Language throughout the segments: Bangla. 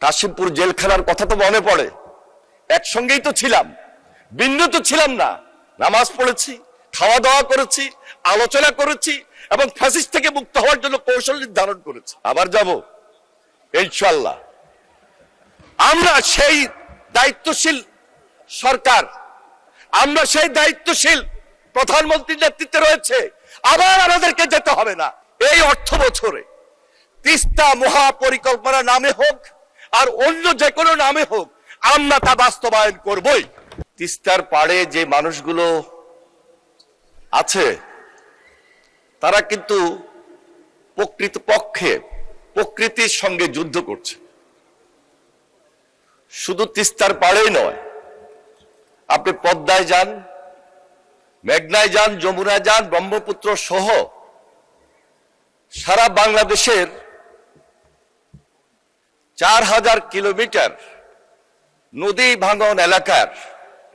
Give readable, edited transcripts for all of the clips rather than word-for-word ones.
কাশিমপুর জেলখানার কথা তো মনে পড়ে। একসঙ্গেই তো ছিলাম, ভিন্ন তো ছিলাম না। নামাজ পড়েছি, খাওয়া দাওয়া করেছি, আলোচনা করেছি এবং ফ্যাসিস্ট থেকে মুক্ত হওয়ার জন্য কৌশল নির্ধারণ করেছি। আবার যাব ইনশাআল্লাহ। আমরা সেই দায়িত্বশীল সরকার, আমরা সেই দায়িত্বশীল প্রধানমন্ত্রীর নেতৃত্বে রয়েছে। আবার আমাদেরকে যেতে হবে না। এই অর্থ বছরে তিস্তা মহাপরিকল্পনা নামে হোক আর অন্য যে কোনো নামে হোক, আমরা তা বাস্তবায়ন করবই। তিস্তার পাড়ে যে মানুষগুলো আছে তারা কিন্তু প্রকৃতপক্ষে প্রকৃতির সঙ্গে যুদ্ধ করছে। শুধু তিস্তার পাড়েই নয়, আপনি পদ্মায় যান, মেঘনায় যান, যমুনায় যান, ব্রহ্মপুত্র সহ সারা বাংলাদেশের 4000 কিলোমিটার নদী ভাঙন এলাকার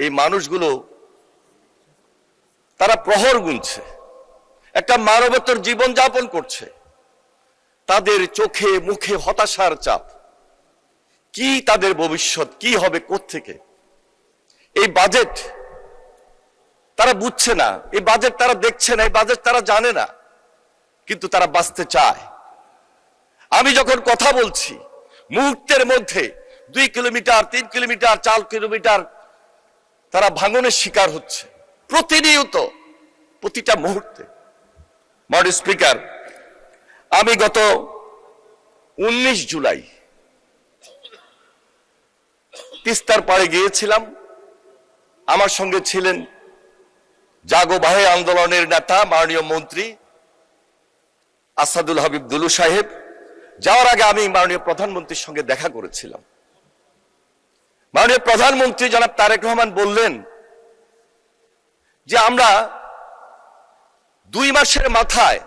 এই মানুষগুলো তারা প্রহর গুনছে, একটা মানবতার জীবন যাপন করছে। তাদের চোখে মুখে হতাশার চাপ। কি তাদের ভবিষ্যৎ, কি হবে কোত্থেকে? এই বাজেট তারা বুঝছে না, এই বাজেট তারা দেখছে না, এই বাজেট তারা জানে না, কিন্তু তারা বাঁচতে চায়। আমি যখন কথা বলছি, মুহূর্তের মধ্যে 2 কিলোমিটার, 3 কিলোমিটার, 4 কিলোমিটার তারা ভাঙনের শিকার হচ্ছে প্রতিনিয়ত, প্রতিটা মুহূর্তে। মাননীয় স্পিকার, আমি গত 19 জুলাই তিস্তার পাড়ে গিয়েছিলাম। আমার সঙ্গে ছিলেন জাগো ভাই আন্দোলনের নেতা মাননীয় মন্ত্রী আসাদুল হাবিব দুলু সাহেব। যাওয়ার আগে আমি মাননীয় প্রধানমন্ত্রীর সঙ্গে দেখা করেছিলাম। মাননীয় প্রধানমন্ত্রী জনাব তারেক রহমান বললেন যে আমরা 2 মাসের মাথায়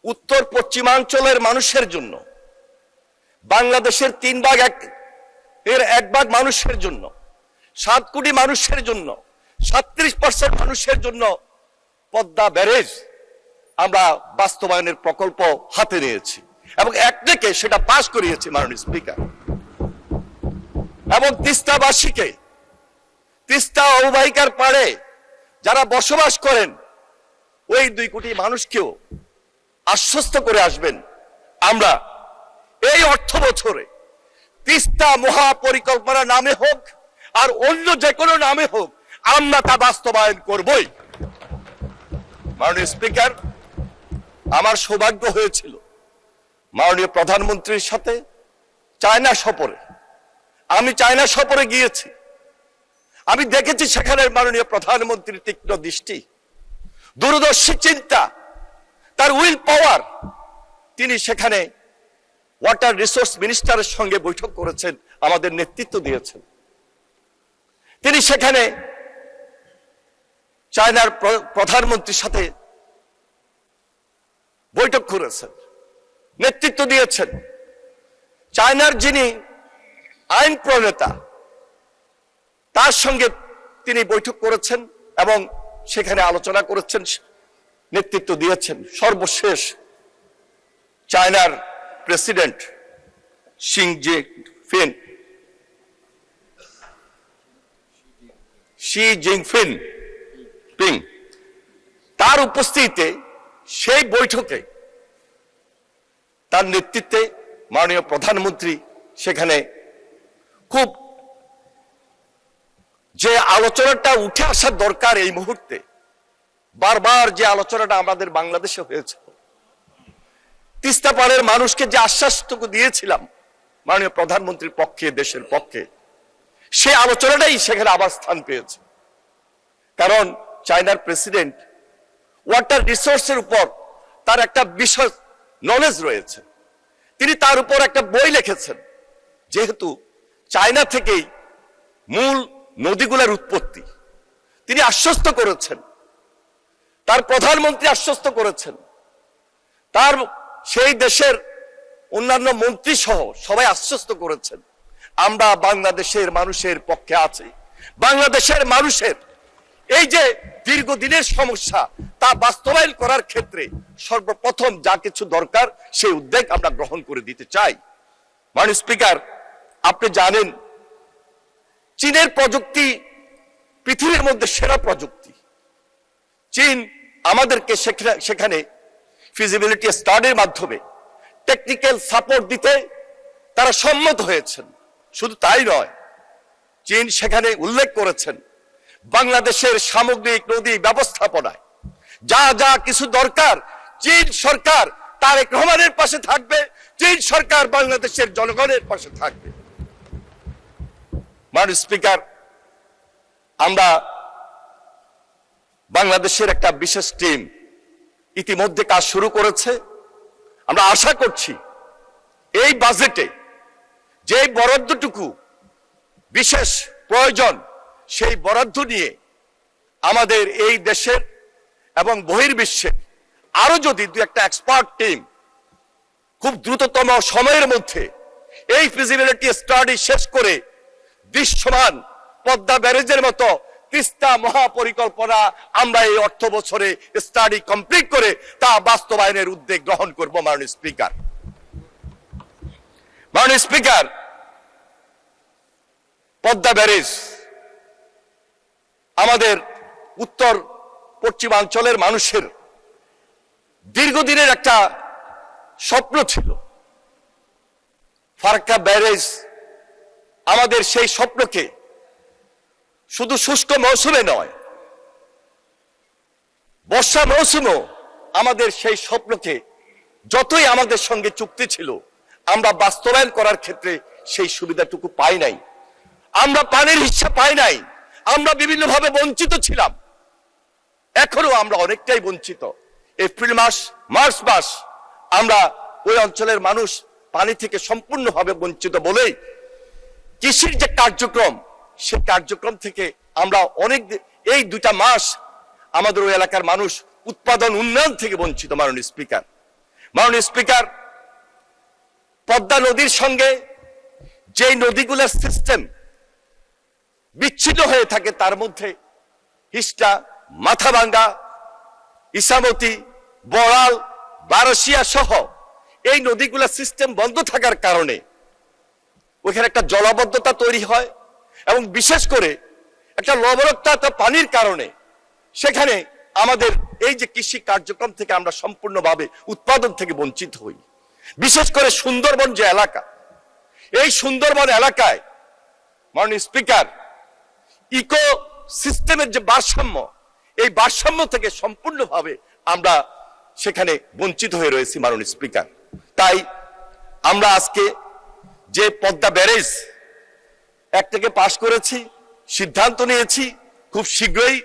উত্তর পশ্চিমাঞ্চলের মানুষের জন্য, বাংলাদেশের 1 ভাগ মানুষের জন্য, 7 কোটি মানুষের জন্য, 37% মানুষের জন্য পদ্মা ব্যারেজ আমরা বাস্তবায়নের প্রকল্প হাতে নিয়েছি এবং একদিকে সেটা পাশ করিয়েছি মাননীয় স্পিকার। এবং তিস্তাবাসীকে, তিস্তা অববাহিকার পাড়ে যারা বসবাস করেন ওই 2 কোটি মানুষকেও আশ্বস্ত করে আসবেন, আমরা এই অর্থ বছরে তিস্তা মহাপরিকল্পনা নামে হোক আর অন্য যে কোনো নামে হোক, আমরা তা বাস্তবায়ন করবই। মাননীয় স্পিকার, আমার সৌভাগ্য হয়েছিল মাননীয় প্রধানমন্ত্রীর সাথে চায়না সফরে। আমি চায়না সফরে গিয়েছি, আমি দেখেছি সেখানের মাননীয় প্রধানমন্ত্রীর তীক্ষ্ণ দৃষ্টি, দূরদর্শী চিন্তা, তার উইল পাওয়ার। তিনি সেখানে ওয়াটার রিসোর্স মিনিস্টারের সঙ্গে বৈঠক করেছেন, আমাদের নেতৃত্ব দিয়েছেন। তিনি সেখানে চায়নার প্রধানমন্ত্রীর সাথে বৈঠক করেছেন, নেতৃত্ব দিয়েছেন। চায়নার যিনি আইন প্রণেতা তার সঙ্গে তিনি বৈঠক করেছেন এবং সেখানে আলোচনা করেছেন, নেতৃত্ব দিয়েছেন। সর্বশেষ চায়নার প্রেসিডেন্ট শি জিনপিং তার উপস্থিতিতে সেই বৈঠকে তার নেতৃত্বে মাননীয় প্রধানমন্ত্রী সেখানে খুব যে আলোচনাটা উঠে আসার দরকার এই মুহূর্তে, বারবার যে আলোচনাটা আমাদের বাংলাদেশে হয়েছে, তিস্তা পাড়ের মানুষকে যে আশ্বাসটুকু দিয়েছিলাম মাননীয় প্রধানমন্ত্রীর পক্ষে, দেশের পক্ষে, সেই আলোচনাটাই সেখানে আবার স্থান পেয়েছে। কারণ চায়নার প্রেসিডেন্ট ওয়াটার রিসোর্সের উপর তার একটা বিশেষ নলেজ রয়েছে। তিনি তার উপর একটা বই লিখেছেন। যেহেতু চায়না থেকেই মূল নদীগুলোর উৎপত্তি, তিনি আশ্বস্ত করেছেন, তার প্রধানমন্ত্রী আশ্বস্ত করেছেন, তার সেই দেশের অন্যান্য মন্ত্রী সহ সবাই আশ্বস্ত করেছেন, আমরা বাংলাদেশের মানুষের পক্ষে আছি। বাংলাদেশের মানুষের এই যে দীর্ঘদিনের সমস্যা তা বাস্তবায়ন করার ক্ষেত্রে সর্বপ্রথম যা কিছু দরকার সেই উদ্যোগ আমরা গ্রহণ করে দিতে চাই। মাননীয় স্পিকার, আপনি জানেন চীনের প্রযুক্তি পৃথিবীর মধ্যে সেরা প্রযুক্তি। চীন আমাদেরকে সেখানে ফিজিবিলিটি স্টাডির মাধ্যমে টেকনিক্যাল সাপোর্ট দিতে তারা সম্মত হয়েছেন। শুধু তাই নয়, চীন সেখানে উল্লেখ করেছেন বাংলাদেশের সামগ্রিক নদী ব্যবস্থাপনায় যা যা কিছু দরকার চীন সরকার তারেক রহমানের পাশে থাকবে, চীন সরকার বাংলাদেশের জনগণের পাশে থাকবে। মাননীয় স্পিকার, আমরা বাংলাদেশের একটা বিশেষ টিম ইতিমধ্যে কাজ শুরু করেছে। আমরা আশা করছি এই বাজেটে যে বরাদ্দটুকু বিশেষ প্রয়োজন সেই বরাদ্দ নিয়ে আমাদের এই দেশের এবং বহির্বিশ্বের আরো যদি দু একটা এক্সপার্ট টিম খুব দ্রুততম সময়ের মধ্যে এই ফিজিবিলিটি স্টাডি শেষ করে দৃশ্যমান পদ্মা ব্যারেজের মতো তিস্তা মহাপরিকল্পনা আমরা এই অর্থ বছরে স্টাডি কমপ্লিট করে তা বাস্তবায়নের উদ্যোগ গ্রহণ করব। মাননীয় স্পিকার, মাননীয় স্পিকার, পদ্মা ব্যারেজ আমাদের উত্তর পশ্চিমাঞ্চলের মানুষের দীর্ঘদিনের একটা স্বপ্ন ছিল। ফারাক্কা ব্যারেজ আমাদের সেই স্বপ্নকে শুধু শুষ্ক মৌসুমে নয়, বর্ষা মৌসুমেও আমাদের সেই স্বপ্নকে যতই আমাদের সঙ্গে চুক্তি ছিল আমরা বাস্তবায়ন করার ক্ষেত্রে সেই সুবিধাটুকু পাই নাই। আমরা পানির হিস্সা পাই নাই। আমরা বিভিন্নভাবে বঞ্চিত ছিলাম। এখনো আমরা অনেকটাই বঞ্চিত। এপ্রিল মাস, মার্চ মাস আমরা ওই অঞ্চলের মানুষ পানি থেকে সম্পূর্ণভাবে বঞ্চিত বলেই কৃষির যে কার্যক্রম সেই কার্যক্রম থেকে আমরা এই 2টা মাস আমাদের ওই এলাকার মানুষ উৎপাদন উন্নয়ন থেকে বঞ্চিত। মাননীয় স্পিকার, মাননীয় স্পিকার, পদ্মা নদীর সঙ্গে যে নদীগুলোর সিস্টেম বিচ্ছিন্ন হয়ে থাকে তার মধ্যে হিস্টা, মাথাভাঙ্গা, ইসামতি, বড়াল, বারসিয়া সহ এই নদীগুলোর সিস্টেম বন্ধ থাকার কারণে ওইখানে একটা জলাবদ্ধতা তৈরি হয় এবং বিশেষ করে একটা লবণাক্ততা পানির কারণে সেখানে আমাদের এই যে কৃষি কার্যক্রম থেকে আমরা সম্পূর্ণভাবে উৎপাদন থেকে বঞ্চিত হই। বিশেষ করে সুন্দরবন যে এলাকা, এই সুন্দরবন এলাকায় মাননীয় স্পিকার ইকো সিস্টেমের যে ভারসাম্য, এই ভারসাম্য থেকে সম্পূর্ণভাবে আমরা সেখানে বঞ্চিত হয়ে রয়েছি। মাননীয় স্পিকার, তাই আমরা আজকে যে পদ্মা ব্যারেজ একটাকে পাশ করেছি, সিদ্ধান্ত নিয়েছি খুব শীঘ্রই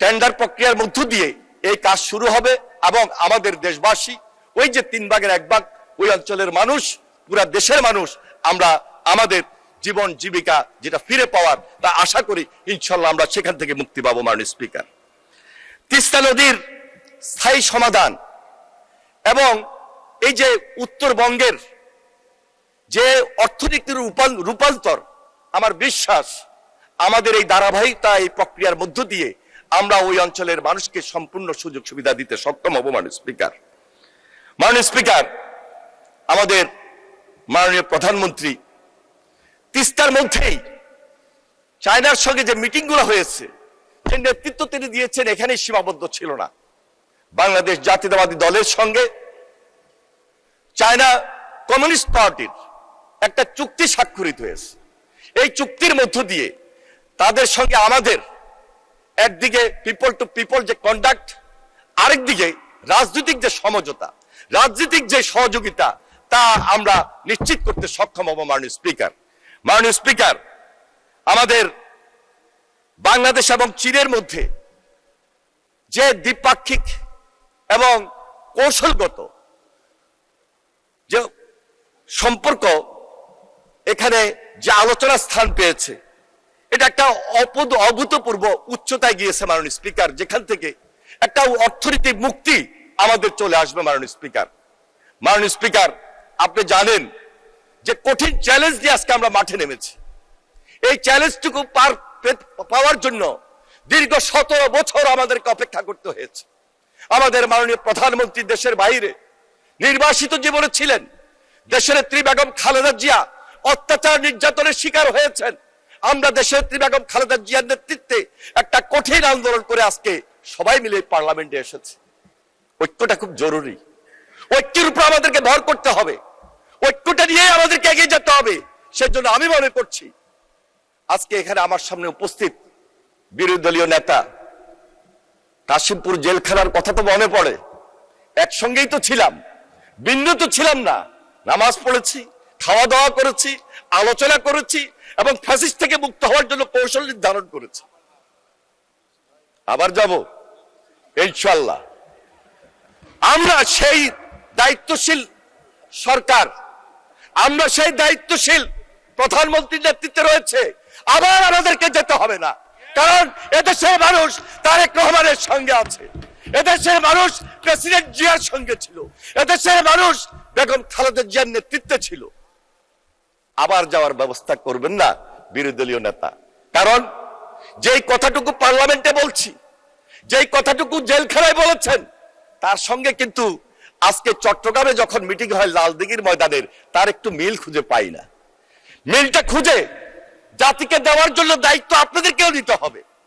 টেন্ডার প্রক্রিয়ার মধ্য দিয়ে এই কাজ শুরু হবে এবং আমাদের দেশবাসী ওই যে 3 ভাগের 1 ভাগ ওই অঞ্চলের মানুষ, পুরা দেশের মানুষ আমরা আমাদের জীবন জীবিকা যেটা ফিরে পাওয়ার তা আশা করি ইনশাল্লাহ আমরা সেখান থেকে মুক্তি পাবো। মাননীয় স্পিকার, তিস্তা নদীর স্থায়ী সমাধান এবং এই যে উত্তরবঙ্গের যে অর্থনীতির রূপান্তর, আমার বিশ্বাস আমাদের এই ধারাবাহিকতা এই প্রক্রিয়ার মধ্য দিয়ে আমরা ওই অঞ্চলের মানুষকে সম্পূর্ণ সুযোগ সুবিধা দিতে সক্ষম হব। মাননীয় স্পিকার, মাননীয় স্পিকার, আমাদের মাননীয় প্রধানমন্ত্রী তিস্তার মধ্যেই চায়নার সঙ্গে যে মিটিংগুলো হয়েছে, যে নেতৃত্ব তিনি দিয়েছেন এখানেই সীমাবদ্ধ ছিল না। বাংলাদেশ জাতীয়তাবাদী দলের সঙ্গে চায়না কমিউনিস্ট পার্টির একটা চুক্তি স্বাক্ষরিত হয়েছে। এই চুক্তির মধ্য দিয়ে তাদের সঙ্গে আমাদের একদিকে পিপল টু পিপল যে কন্ডাক্ট, আরেকদিকে রাজনৈতিক যে সমঝোতা, রাজনৈতিক যে সহযোগিতা তা আমরা নিশ্চিত করতে সক্ষম হব। মাননীয় স্পিকার, মাননীয় স্পিকার, আমাদের বাংলাদেশ এবং চীনের মধ্যে যে দ্বিপাক্ষিক এবং কৌশলগত যে সম্পর্ক এখানে যে আলোচনা স্থান পেয়েছে, এটা একটা অভূতপূর্ব উচ্চতায় গিয়েছে। মাননীয় স্পিকার, যেখান থেকে একটা অর্থনৈতিক মুক্তি আমাদের চলে আসবে। মাননীয় স্পিকার, মাননীয় স্পিকার, আপনি জানেন যে কঠিন চ্যালেঞ্জ নিয়ে আজকে আমরা মাঠে নেমেছি। এই চ্যালেঞ্জটুকু পাওয়ার জন্য দীর্ঘ 17 বছর আমাদেরকে অপেক্ষা করতে হয়েছে। আমাদের মাননীয় প্রধানমন্ত্রী দেশের বাইরে নির্বাসিত জীবনে ছিলেন, দেশনেত্রী বেগম খালেদা জিয়া অত্যাচার নির্যাতনের শিকার হয়েছেন। আমরা দেশনেত্রী বেগম খালেদা জিয়ার নেতৃত্বে একটা কঠিন আন্দোলন করে আজকে সবাই মিলে পার্লামেন্টে এসেছে। ঐক্যটা খুব জরুরি। ঐক্যের উপর আমাদেরকে ভর করতে হবে, ঐক্যটা নিয়ে আমাদেরকে এগিয়ে যেতে হবে। সেজন্য আমি মনে করছি আজকে এখানে আমার সামনে উপস্থিত বিরোধী দলীয় নেতা, কাশিমপুর জেলখানার কথা তো মনে পড়ে। একসঙ্গেই তো ছিলাম, ভিন্ন তো ছিলাম না। নামাজ পড়েছি, খাওয়া দাওয়া করেছি, আলোচনা করেছি এবং ফ্যাসিস্ট থেকে মুক্ত হওয়ার জন্য কৌশল নির্ধারণ করেছি। আবার যাব ইনশাআল্লাহ। আমরা সেই দায়িত্বশীল সরকার, আমরা সেই দায়িত্বশীল প্রধানমন্ত্রীর নেতৃত্বে রয়েছে। আবার আমাদেরকে যেতে হবে না, কারণ এদেশের মানুষ তারেক রহমানের সঙ্গে আছে, এদেশের মানুষ প্রেসিডেন্ট জিয়ার সঙ্গে ছিল, এদেশের মানুষ বেগম খালেদা জিয়ার নেতৃত্বে ছিল। আবার যাওয়ার ব্যবস্থা করবেন না বিরোধী দলীয় নেতা। কারণ যেই কথাটুকু পার্লামেন্টে বলছি, যেই কথাটুকু জেলখানায় বলেছেন, তার সঙ্গে কিন্তু আজকে চট্টগ্রামে যখন মিটিং হয় লালদিঘির ময়দানের, তার একটু মিল খুঁজে পাই না। মিলটা খুঁজে জাতিকে দেওয়ার জন্য দায়িত্ব আপনাদেরকেও নিতে হবে।